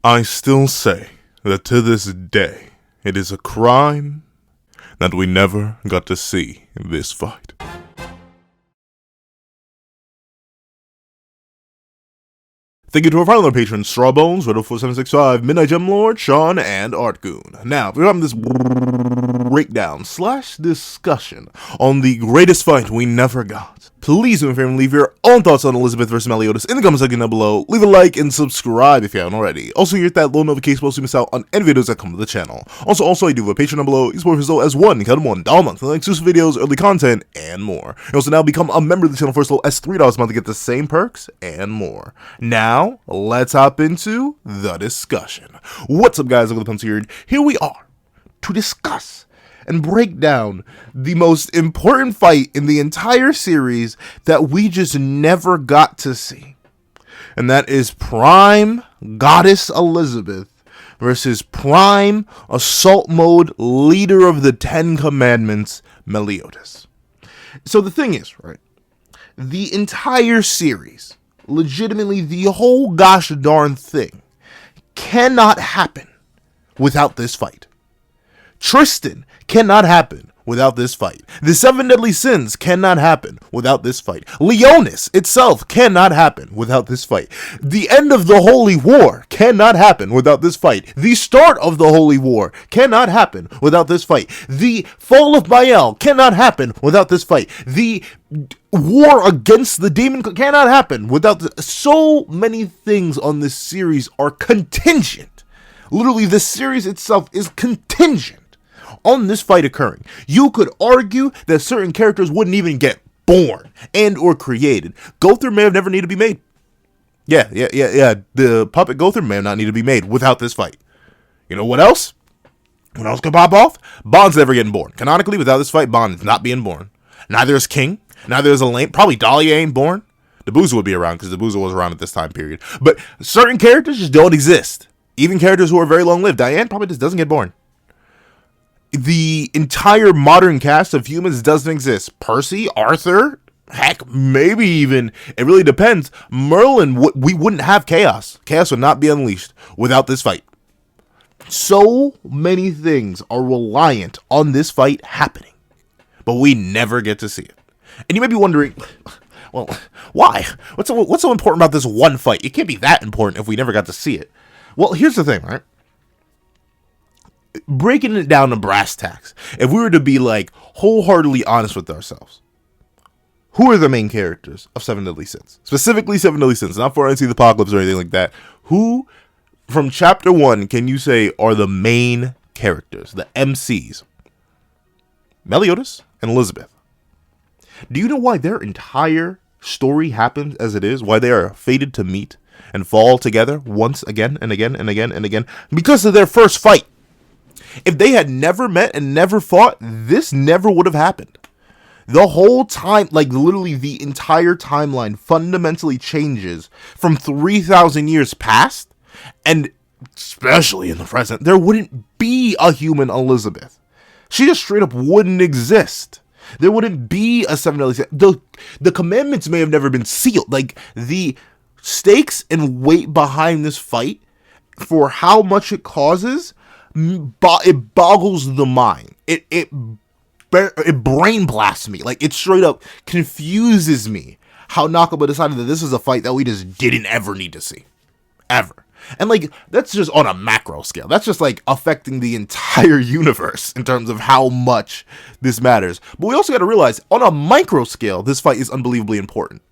I still say that to this day, it is a crime that we never got to see this fight. Thank you to our final patrons, Strawbones, Riddle4765, Midnight Gem Lord, Sean, and Artgoon. Now, we're having this breakdown / discussion on the greatest fight we never got. Please do me a favor and leave your own thoughts on Elizabeth vs. Meliodas in the comment section down below. Leave a like and subscribe if you haven't already. Also, hit that little notification bell so you miss out on any videos that come to the channel. Also, I do have a Patreon down below. You can support as low as $1 a month, exclusive videos, early content, and more. You also now become a member of the channel for as low as $3 a month to get the same perks and more. Now, let's hop into the discussion. What's up, guys? Look at the Punch here we are to discuss and break down the most important fight in the entire series that we just never got to see. And that is Prime Goddess Elizabeth versus Prime Assault Mode Leader of the Ten Commandments, Meliodas. So the thing is, right, the entire series, legitimately the whole gosh darn thing, cannot happen without this fight. Tristan cannot happen without this fight. The 7 Deadly Sins cannot happen without this fight. Leonis itself cannot happen without this fight. The end of the Holy War cannot happen without this fight. The start of the Holy War cannot happen without this fight. The fall of Baal cannot happen without this fight. The war against the demon cannot happen without so many things on this series are contingent. Literally, the series itself is contingent on this fight occurring. You could argue that certain characters wouldn't even get born and or created. Gother may have never needed to be made. Yeah. The puppet Gother may have not needed to be made without this fight. You know what else? What else could pop off? Bond's never getting born. Canonically, without this fight, Bond is not being born. Neither is King. Neither is Elaine. Probably Dahlia ain't born. Dabuza would be around because Dabuza was around at this time period. But certain characters just don't exist. Even characters who are very long-lived. Diane probably just doesn't get born. The entire modern cast of humans doesn't exist. Percy, Arthur, heck, maybe even, it really depends. Merlin, we wouldn't have Chaos. Chaos would not be unleashed without this fight. So many things are reliant on this fight happening, but we never get to see it. And you may be wondering, well, why? What's so important about this one fight? It can't be that important if we never got to see it. Well, here's the thing, right? Breaking it down to brass tacks, if we were to be like wholeheartedly honest with ourselves, who are the main characters of 7 Deadly Sins? Specifically 7 Deadly Sins, not for NC the Apocalypse or anything like that. Who from chapter 1 can you say are the main characters, the MCs? Meliodas and Elizabeth. Do you know why their entire story happens as it is? Why they are fated to meet and fall together once again and again and again and again? Because of their first fight. If they had never met and never fought, this never would have happened. The whole time, like literally the entire timeline fundamentally changes from 3,000 years past, and especially in the present, there wouldn't be a human Elizabeth. She just straight up wouldn't exist. There wouldn't be a 7 Deadly Sins. The commandments may have never been sealed. Like, the stakes and weight behind this fight for how much it causes, it boggles the mind. It brain blasts me. Like, it straight up confuses me how Nakaba decided that this is a fight that we just didn't ever need to see. Ever. And like, that's just on a macro scale. That's just like affecting the entire universe in terms of how much this matters. But we also got to realize on a micro scale, this fight is unbelievably important.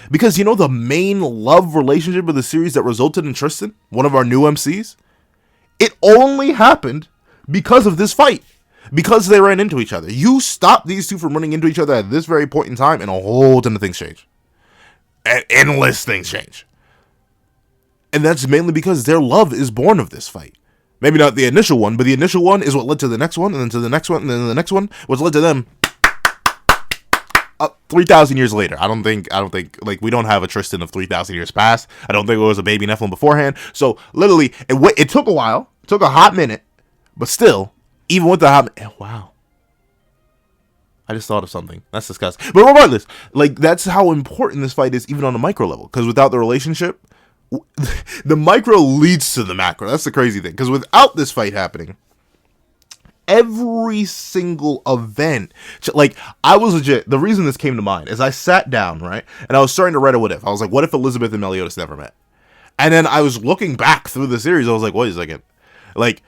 Because, you know, the main love relationship of the series that resulted in Tristan, one of our new MCs, it only happened because of this fight. Because they ran into each other. You stop these two from running into each other at this very point in time, and a whole ton of things change. And endless things change. And that's mainly because their love is born of this fight. Maybe not the initial one, but the initial one is what led to the next one, and then to the next one, and then the next one, which led to them 3,000 years later. I don't think, like, we don't have a Tristan of 3,000 years past. I don't think it was a baby Nephilim beforehand. So, literally, it took a while. It took a hot minute. But still, even with the hot minute, wow. I just thought of something. That's disgusting. But regardless, like, that's how important this fight is, even on a micro level. Because without the relationship, the micro leads to the macro. That's the crazy thing. Because without this fight happening, every single event, like, I was legit, the reason this came to mind is I sat down, right, and I was starting to write a what if. I was like, what if Elizabeth and Meliodas never met? And then I was looking back through the series, I was like, wait a second, like,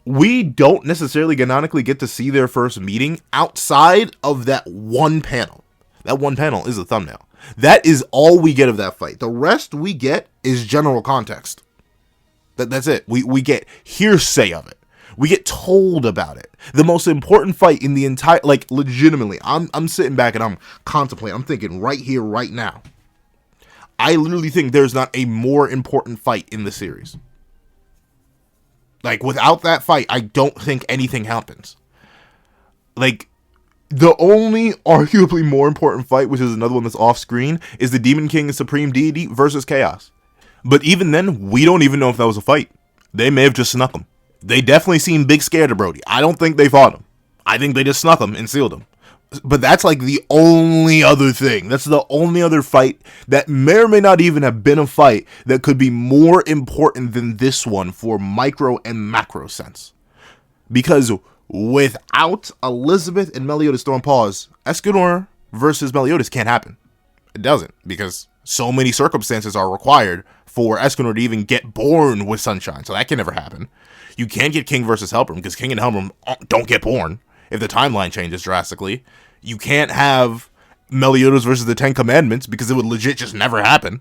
we don't necessarily canonically get to see their first meeting outside of that one panel. That one panel is a thumbnail. That is all we get of that fight. The rest we get is general context. That's it. We get hearsay of it. We get told about it. The most important fight in the entire, like, legitimately, I'm sitting back and I'm contemplating. I'm thinking right here, right now. I literally think there's not a more important fight in the series. Like, without that fight, I don't think anything happens. Like, the only arguably more important fight, which is another one that's off screen, is the Demon King and Supreme Deity versus Chaos. But even then, we don't even know if that was a fight. They may have just snuck him. They definitely seem big scared of Brody. I don't think they fought him. I think they just snuck him and sealed him. But that's like the only other thing. That's the only other fight that may or may not even have been a fight that could be more important than this one for micro and macro sense. Because without Elizabeth and Meliodas throwing paws, Escanor versus Meliodas can't happen. It doesn't, because so many circumstances are required for Escanor to even get born with Sunshine. So that can never happen. You can't get King versus Helbram, because King and Helbram don't get born if the timeline changes drastically. You can't have Meliodas versus the Ten Commandments, because it would legit just never happen.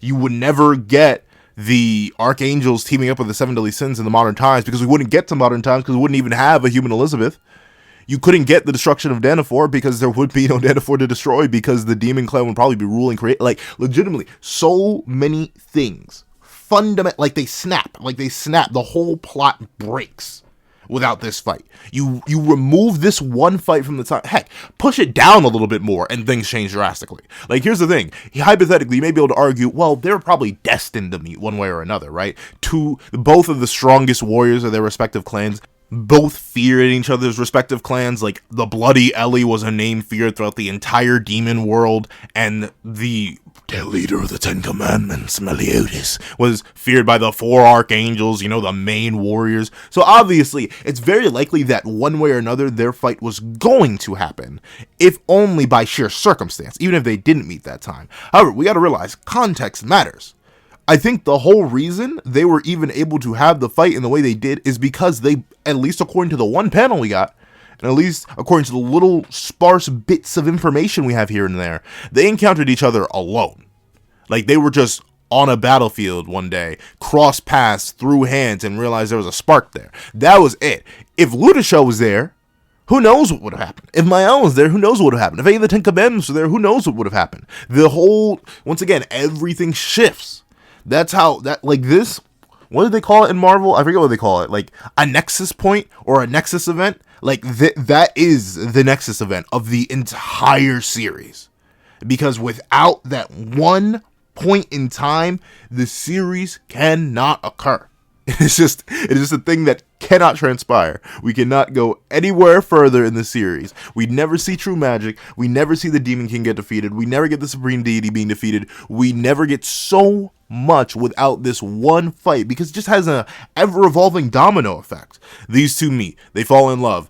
You would never get the Archangels teaming up with the Seven Deadly Sins in the modern times, because we wouldn't get to modern times, because we wouldn't even have a human Elizabeth. You couldn't get the destruction of Danafor, because there would be no Danafor to destroy, because the Demon Clan would probably be ruling, like, legitimately, so many things. Like they snap, the whole plot breaks without this fight. You remove this one fight from the time, heck, push it down a little bit more and things change drastically. Like, here's the thing, hypothetically, you may be able to argue, well, they're probably destined to meet one way or another, right? Both of the strongest warriors of their respective clans, both feared each other's respective clans. Like, the Bloody Ellie was a name feared throughout the entire demon world, and the leader of the Ten Commandments, Meliodas, was feared by the four archangels, the main warriors. So obviously, it's very likely that one way or another, their fight was going to happen, if only by sheer circumstance, even if they didn't meet that time. However, we gotta realize, context matters. I think the whole reason they were even able to have the fight in the way they did is because they, at least according to the one panel we got, and at least according to the little sparse bits of information we have here and there, they encountered each other alone. Like, they were just on a battlefield one day, crossed paths, threw hands, and realized there was a spark there. That was it. If Ludisha was there, who knows what would have happened? If Mael was there, who knows what would have happened? If any of the Ten Commandments were there, who knows what would have happened? Once again, everything shifts. That's how, this, what do they call it in Marvel? I forget what they call it. Like, a nexus point or a nexus event. Like, that is the nexus event of the entire series. Because without that one point in time, the series cannot occur. It is just a thing that cannot transpire. We cannot go anywhere further in the series. We never see true magic. We never see the Demon King get defeated. We never get the Supreme Deity being defeated. We never get so much without this one fight, because it just has a ever-evolving domino effect. These two meet. They fall in love.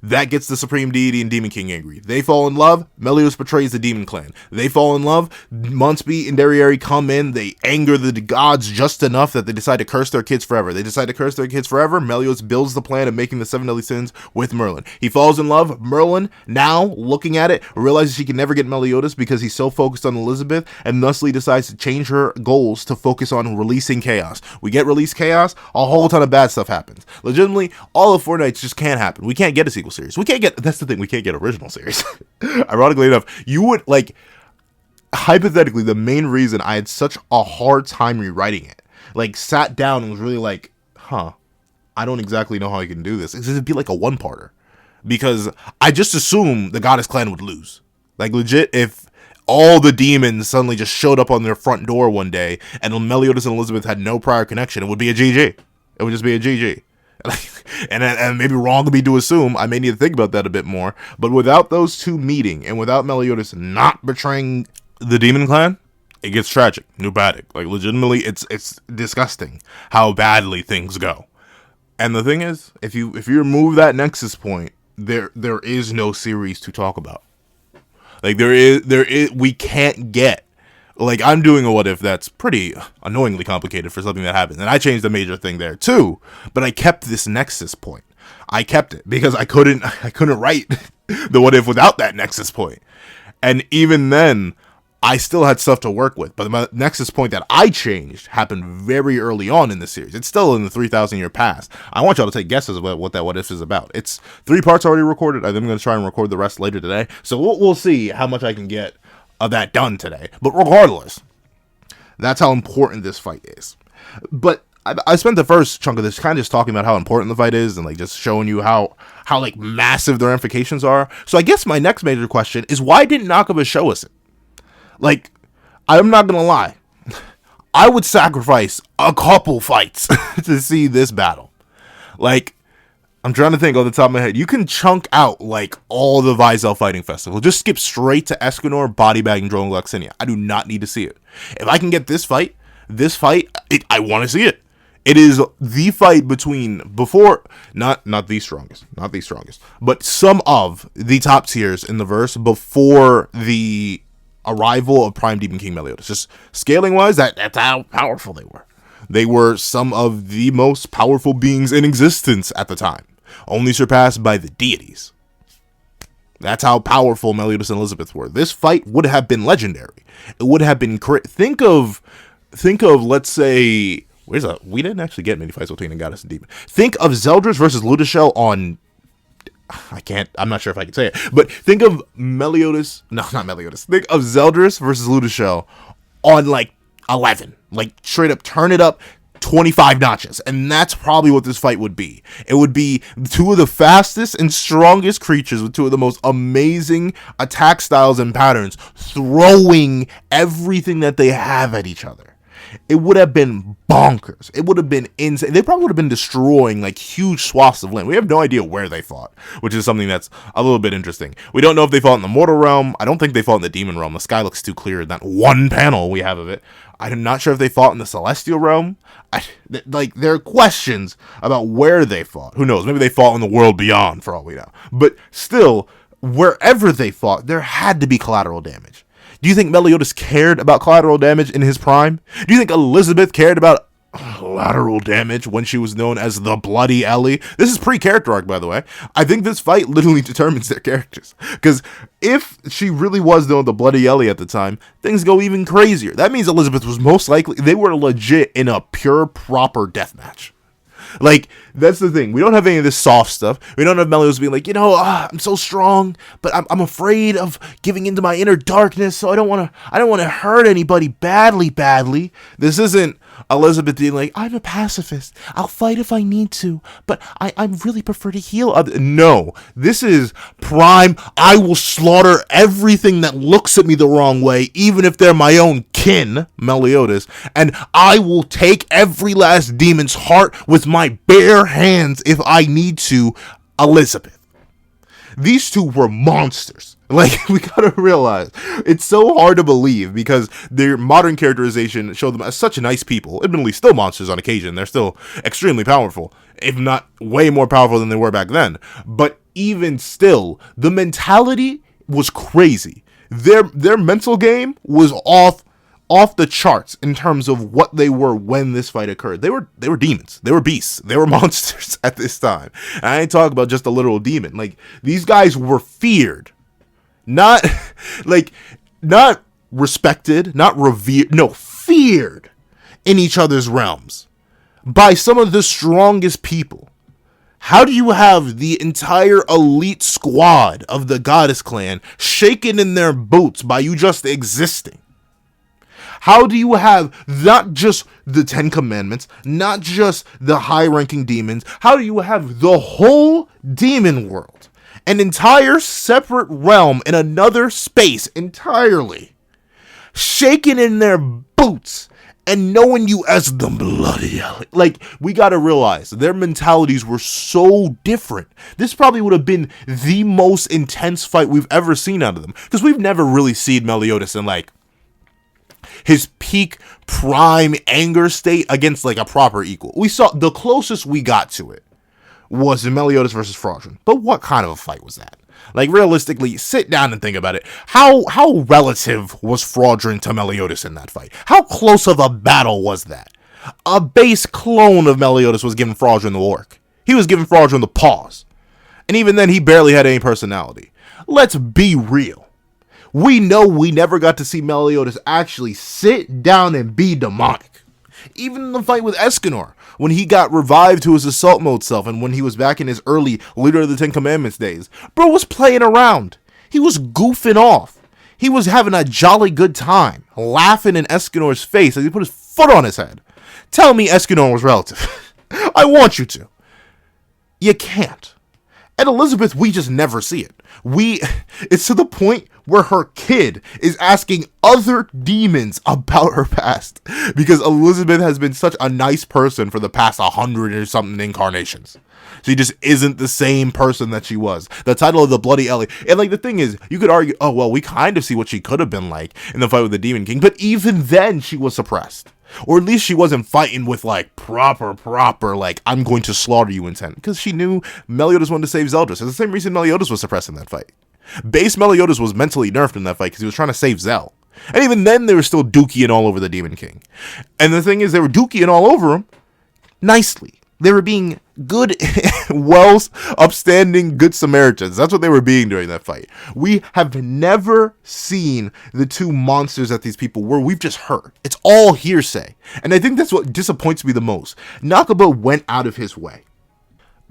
That gets the Supreme Deity and Demon King angry. They fall in love. Meliodas betrays the Demon Clan. They fall in love. Munsby and Darieri come in. They anger the gods just enough that they decide to curse their kids forever. Meliodas builds the plan of making the Seven Deadly Sins with Merlin. He falls in love. Merlin, now looking at it, realizes he can never get Meliodas because he's so focused on Elizabeth, and thusly decides to change her goals to focus on releasing Chaos. We get released Chaos, a whole ton of bad stuff happens. Legitimately, all of Fortnite just can't happen. We can't get a sequel series. That's the thing, we can't get original series. Ironically enough, you would, hypothetically, the main reason I had such a hard time rewriting it, sat down and was really like, I don't exactly know how I can do this. It'd be like a one-parter. Because I just assume the Goddess Clan would lose. Legit, if all the demons suddenly just showed up on their front door one day and Meliodas and Elizabeth had no prior connection, it would be a GG. It would just be a GG. And maybe wrong of me to assume, I may need to think about that a bit more, but without those two meeting, and without Meliodas not betraying the Demon Clan, it gets tragic, pneumatic. Like, legitimately, it's disgusting how badly things go. And the thing is, if you remove that nexus point, there is no series to talk about. Like, there is we can't get, like, I'm doing a what if that's pretty annoyingly complicated for something that happened. And I changed a major thing there too, but I kept this nexus point. I kept it because I couldn't write the what if without that nexus point. And even then, I still had stuff to work with. But the nexus point that I changed happened very early on in the series. It's still in the 3,000 year past. I want y'all to take guesses about what that what if is about. It's 3 parts already recorded. I'm going to try and record the rest later today. So we'll see how much I can get of that done today. But regardless, that's how important this fight is. But I spent the first chunk of this kind of just talking about how important the fight is and like just showing you how like massive the ramifications are. So I guess my next major question is, why didn't Nakaba show us it? Like, I'm not gonna lie, I would sacrifice a couple fights to see this battle. Like, I'm trying to think on the top of my head. You can chunk out, like, all the Vizel Fighting Festival. Just skip straight to Escanor, Body Bag, and Drone Gluxinia. I do not need to see it. If I can get this fight, I want to see it. It is the fight between, not the strongest, but some of the top tiers in the verse before the arrival of Prime Demon King Meliodas. Just scaling-wise, that's how powerful they were. They were some of the most powerful beings in existence at the time, only surpassed by the deities. That's how powerful Meliodas and Elizabeth were. This fight would have been legendary. It would have been think of, let's say, we didn't actually get many fights between a goddess and demon. Think of Zeldris versus Ludishel on, I'm not sure if I can say it, but think of Meliodas, no, not Meliodas. Think of Zeldris versus Ludishel on, like, 11. Like, straight up, turn it up 25 notches. And that's probably what this fight would be. It would be 2 of the fastest and strongest creatures with 2 of the most amazing attack styles and patterns, throwing everything that they have at each other. It would have been bonkers. It would have been insane. They probably would have been destroying, like, huge swaths of land. We have no idea where they fought, which is something that's a little bit interesting. We don't know if they fought in the mortal realm. I don't think they fought in the demon realm. The sky looks too clear in that one panel we have of it. I'm not sure if they fought in the celestial realm. There are questions about where they fought. Who knows? Maybe they fought in the world beyond, for all we know. But still, wherever they fought, there had to be collateral damage. Do you think Meliodas cared about collateral damage in his prime? Do you think Elizabeth cared about collateral damage when she was known as the Bloody Ellie? This is pre-character arc, by the way. I think this fight literally determines their characters. Because if she really was known the Bloody Ellie at the time, things go even crazier. That means Elizabeth was most likely, they were legit in a pure, proper deathmatch. Like, that's the thing. We don't have any of this soft stuff. We don't have Meliodas being like, I'm so strong, but I'm afraid of giving into my inner darkness, so I don't want to hurt anybody badly. This isn't Elizabeth being like, I'm a pacifist. I'll fight if I need to, but I really prefer to heal others. No, this is prime. I will slaughter everything that looks at me the wrong way, even if they're my own kin, Meliodas, and I will take every last demon's heart with my bare hands if I need to, Elizabeth. These 2 were monsters. Like, we gotta realize, it's so hard to believe because their modern characterization showed them as such nice people. Admittedly, still monsters on occasion. They're still extremely powerful, if not way more powerful than they were back then. But even still, the mentality was crazy. Their mental game was off the charts in terms of what they were when this fight occurred. They were demons. They were beasts. They were monsters at this time. And I ain't talking about just a literal demon. Like, these guys were feared. Not respected, not revered, no, feared in each other's realms by some of the strongest people. How do you have the entire elite squad of the Goddess Clan shaken in their boots by you just existing? How do you have not just the 10 Commandments, not just the high-ranking demons, how do you have the whole demon world, an entire separate realm in another space entirely, shaken in their boots and knowing you as the Bloody Ellie? Like, we gotta realize their mentalities were so different. This probably would have been the most intense fight we've ever seen out of them, because we've never really seen Meliodas in, like, his peak prime anger state against like a proper equal. We saw the closest we got to it was Meliodas versus Fraudulent. But what kind of a fight was that? Like, realistically, sit down and think about it. How relative was Fraudulent to Meliodas in that fight? How close of a battle was that? A base clone of Meliodas was giving Fraudulent the work. He was giving Fraudulent the pause. And even then, he barely had any personality. Let's be real. We know we never got to see Meliodas actually sit down and be demonic. Even in the fight with Escanor, when he got revived to his assault mode self and when he was back in his early Leader of the Ten Commandments days, bro was playing around. He was goofing off. He was having a jolly good time, laughing in Escanor's face as he put his foot on his head. Tell me Escanor was relative. I want you to. You can't. And Elizabeth, we just never see it. It's to the point where her kid is asking other demons about her past because Elizabeth has been such a nice person for the past 100 or something incarnations. She just isn't the same person that she was. The title of the Bloody Ellie. And like the thing is, you could argue, oh, well, we kind of see what she could have been like in the fight with the Demon King. But even then, she was suppressed. Or at least she wasn't fighting with like proper, like, I'm going to slaughter you intent. Because she knew Meliodas wanted to save Zeldris. It's the same reason Meliodas was suppressed in that fight. Base Meliodas was mentally nerfed in that fight because he was trying to save Zell. And even then, they were still dookie all over the Demon King. And the thing is, they were dookie all over him nicely. They were being good, upstanding good Samaritans. That's what they were being during that fight. We have never seen the two monsters that these people were. We've just heard. It's all hearsay. And I think that's what disappoints me the most. Nakaba went out of his way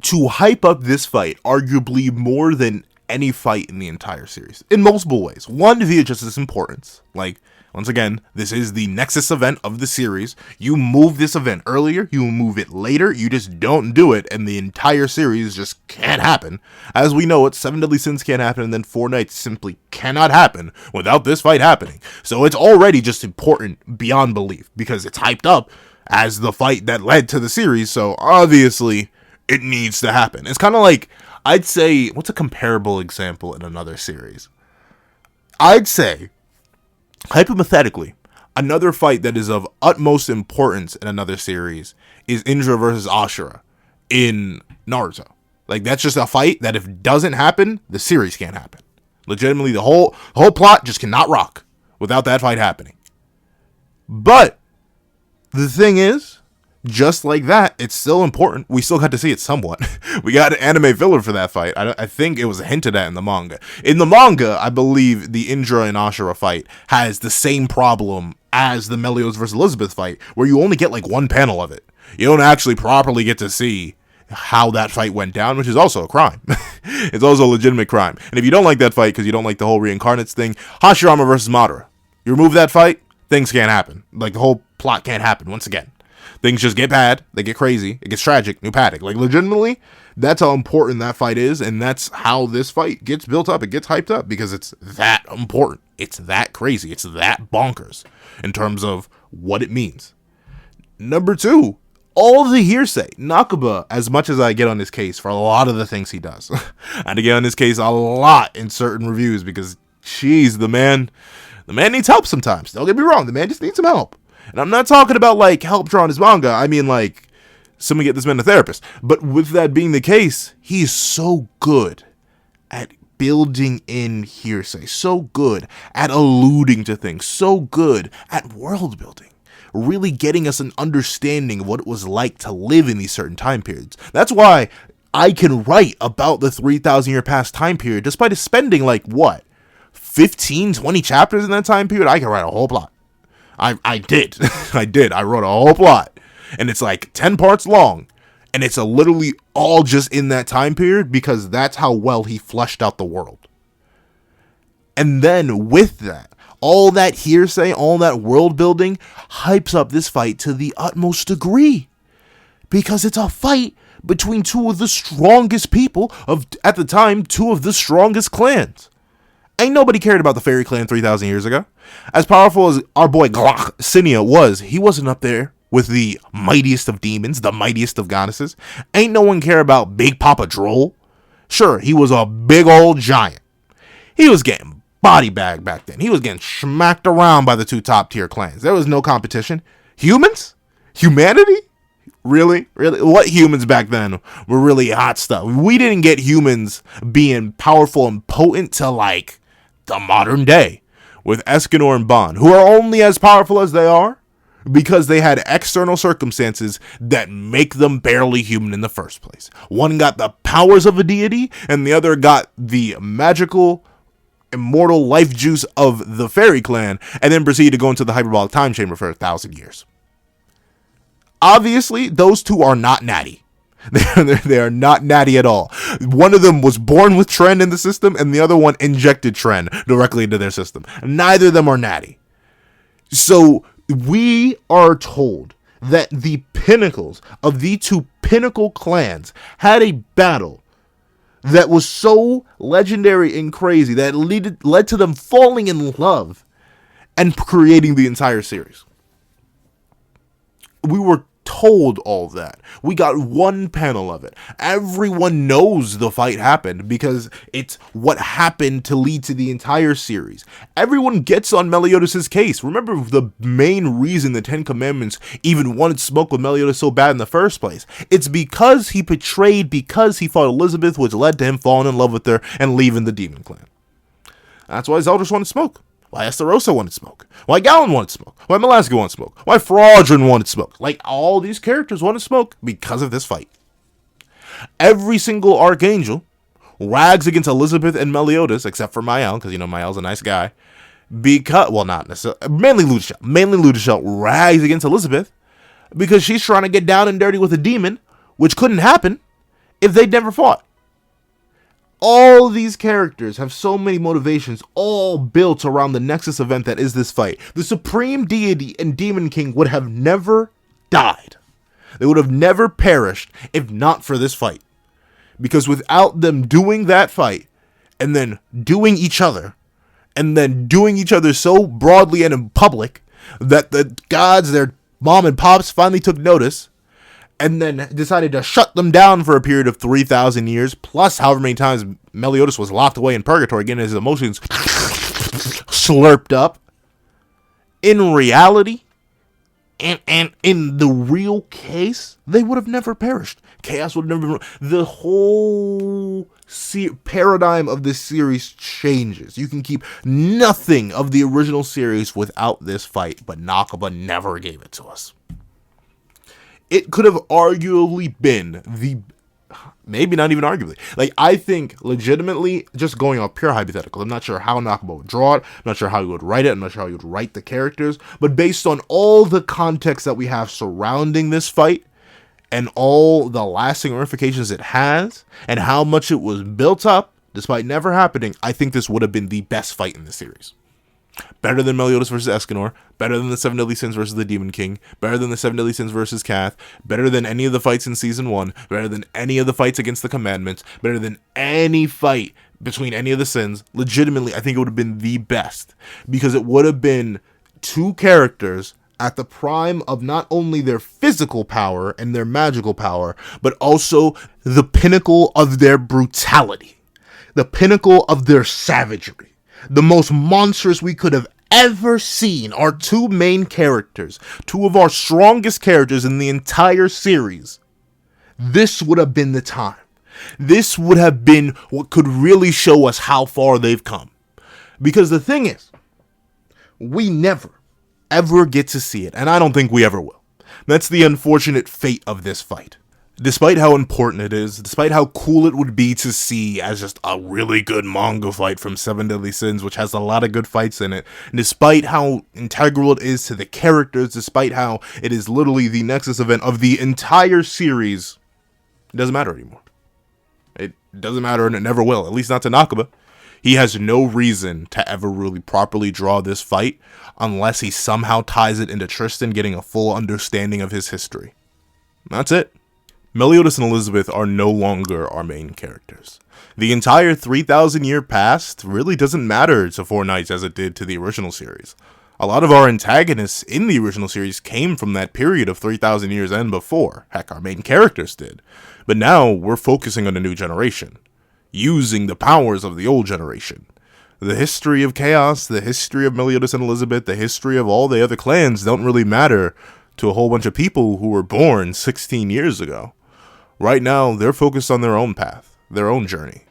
to hype up this fight, arguably more than any fight in the entire series, in multiple ways. One, via just its importance. Like, once again, this is the Nexus event of the series. You move this event earlier, you move it later, you just don't do it, and the entire series just can't happen. As we know it, 7 Deadly Sins can't happen, and then 4 Nights simply cannot happen without this fight happening. So it's already just important beyond belief, because it's hyped up as the fight that led to the series, so obviously it needs to happen. It's kind of like, I'd say, what's a comparable example in another series? I'd say, hypothetically, another fight that is of utmost importance in another series is Indra versus Ashura in Naruto. Like, that's just a fight that if it doesn't happen, the series can't happen. Legitimately, the whole plot just cannot rock without that fight happening. But the thing is, just like that, it's still important. We still got to see it somewhat. We got an anime filler for that fight. I think it was hinted at in the manga. In the manga, I believe the Indra and Ashura fight has the same problem as the Meliodas versus Elizabeth fight, where you only get like one panel of it. You don't actually properly get to see how that fight went down, which is also a crime. It's also a legitimate crime. And if you don't like that fight because you don't like the whole reincarnates thing, Hashirama versus Madara. You remove that fight, things can't happen. Like, the whole plot can't happen once again. Things just get bad, they get crazy, it gets tragic, new paddock. Like, legitimately, that's how important that fight is, and that's how this fight gets built up, it gets hyped up, because it's that important, it's that crazy, it's that bonkers, in terms of what it means. Number 2, all the hearsay. Nakaba, as much as I get on his case for a lot of the things he does, and I get on his case a lot in certain reviews, because, jeez, the man needs help sometimes. Don't get me wrong, the man just needs some help. And I'm not talking about, like, help drawing his manga. I mean, like, someone get this man a therapist. But with that being the case, he's so good at building in hearsay. So good at alluding to things. So good at world building. Really getting us an understanding of what it was like to live in these certain time periods. That's why I can write about the 3,000 year past time period, despite spending, like, what? 15, 20 chapters in that time period? I can write a whole plot. I did. I wrote a whole plot. And it's like 10 parts long. And it's literally all just in that time period because that's how well he fleshed out the world. And then with that, all that hearsay, all that world building hypes up this fight to the utmost degree. Because it's a fight between two of the strongest people of, at the time, two of the strongest clans. Ain't nobody cared about the Fairy Clan 3,000 years ago. As powerful as our boy Glock Cinia was, he wasn't up there with the mightiest of demons, the mightiest of goddesses. Ain't no one care about Big Papa Droll. Sure, he was a big old giant. He was getting body bag back then. He was getting smacked around by the two top tier clans. There was no competition. Humans? Humanity? Really? Really? What humans back then were really hot stuff? We didn't get humans being powerful and potent till like the modern day with Escanor and Bond, who are only as powerful as they are because they had external circumstances that make them barely human in the first place. One got the powers of a deity, and the other got the magical, immortal life juice of the fairy clan, and then proceeded to go into the hyperbolic time chamber for 1,000 years. Obviously, those two are not natty. They are not natty at all. One of them was born with Tren in the system, and the other one injected Tren directly into their system. Neither of them are natty. So we are told that the pinnacles of the two pinnacle clans had a battle that was so legendary and crazy that it led to them falling in love and creating the entire series. We were told all that. We got one panel of it. Everyone knows the fight happened because it's what happened to lead to the entire series. Everyone gets on Meliodas' case. Remember the main reason the Ten Commandments even wanted smoke with Meliodas so bad in the first place. It's because he fought Elizabeth, which led to him falling in love with her and leaving the Demon Clan. That's why Zeldris wanted smoke. Why Esterosa wanted smoke. Why Galen wanted smoke. Why Melaska wanted smoke. Why Fraudrin wanted smoke. Like, all these characters wanted smoke because of this fight. Every single Archangel rags against Elizabeth and Meliodas, except for Mael, because, Mael's a nice guy. Not necessarily. Mainly Ludichel. Ludichel rags against Elizabeth because she's trying to get down and dirty with a demon, which couldn't happen if they'd never fought. All these characters have so many motivations, all built around the Nexus event that is this fight. The Supreme Deity and Demon King would have never died. They would have never perished if not for this fight. Because without them doing that fight, and then doing each other, and then doing each other so broadly and in public, that the gods, their mom and pops, finally took notice, and then decided to shut them down for a period of 3,000 years, plus however many times Meliodas was locked away in purgatory, getting his emotions slurped up. In reality, and in the real case, they would have never perished. Chaos would have never been. The whole paradigm of this series changes. You can keep nothing of the original series without this fight, but Nakaba never gave it to us. It could have arguably been maybe not even arguably. I think legitimately, just going off pure hypotheticals, I'm not sure how Nakaba would draw it, I'm not sure how he would write it, I'm not sure how he would write the characters, but based on all the context that we have surrounding this fight, and all the lasting ramifications it has, and how much it was built up, despite never happening, I think this would have been the best fight in the series. Better than Meliodas versus Escanor, better than the Seven Deadly Sins versus the Demon King, better than the Seven Deadly Sins versus Kath, better than any of the fights in Season 1, better than any of the fights against the Commandments, better than any fight between any of the sins. Legitimately, I think it would have been the best, because it would have been two characters at the prime of not only their physical power and their magical power, but also the pinnacle of their brutality, the pinnacle of their savagery. The most monstrous we could have ever seen. Our two main characters, two of our strongest characters in the entire series. This would have been the time. This would have been what could really show us how far they've come. Because the thing is, we never, ever get to see it, and I don't think we ever will. That's the unfortunate fate of this fight. Despite how important it is, despite how cool it would be to see as just a really good manga fight from Seven Deadly Sins, which has a lot of good fights in it, despite how integral it is to the characters, despite how it is literally the Nexus event of the entire series, it doesn't matter anymore. It doesn't matter, and it never will, at least not to Nakaba. He has no reason to ever really properly draw this fight unless he somehow ties it into Tristan getting a full understanding of his history. That's it. Meliodas and Elizabeth are no longer our main characters. The entire 3,000 year past really doesn't matter to Four Knights as it did to the original series. A lot of our antagonists in the original series came from that period of 3,000 years and before. Heck, our main characters did. But now we're focusing on a new generation, using the powers of the old generation. the history of chaos, the history of Meliodas and Elizabeth, the history of all the other clans don't really matter to a whole bunch of people who were born 16 years ago. Right now, they're focused on their own path, their own journey.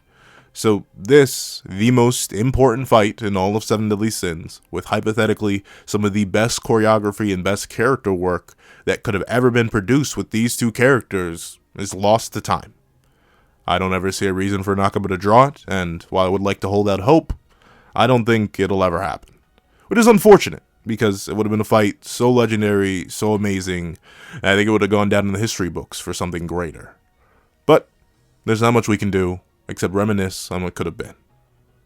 So this, the most important fight in all of Seven Deadly Sins, with hypothetically some of the best choreography and best character work that could have ever been produced with these two characters, is lost to time. I don't ever see a reason for Nakaba to draw it, and while I would like to hold out hope, I don't think it'll ever happen. Which is unfortunate, because it would have been a fight so legendary, so amazing, and I think it would have gone down in the history books for something greater. But there's not much we can do except reminisce on what could have been.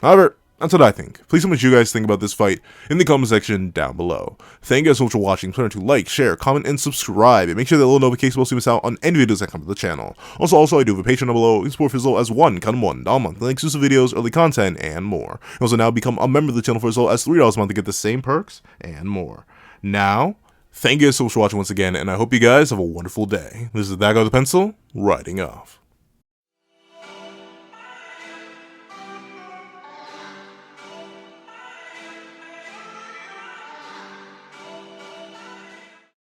However, that's what I think. Please tell me what you guys think about this fight in the comment section down below. Thank you guys so much for watching. Please remember to like, share, comment, and subscribe. And make sure that little notification bell so you miss out on any videos that come to the channel. Also, I do have a Patreon down below. You can support for as low as $1 a month. Links, exclusive videos, early content, and more. You also now become a member of the channel for as low as $3 a month to get the same perks and more. Now, thank you guys so much for watching once again, and I hope you guys have a wonderful day. This is That Guy with a Pencil, writing off.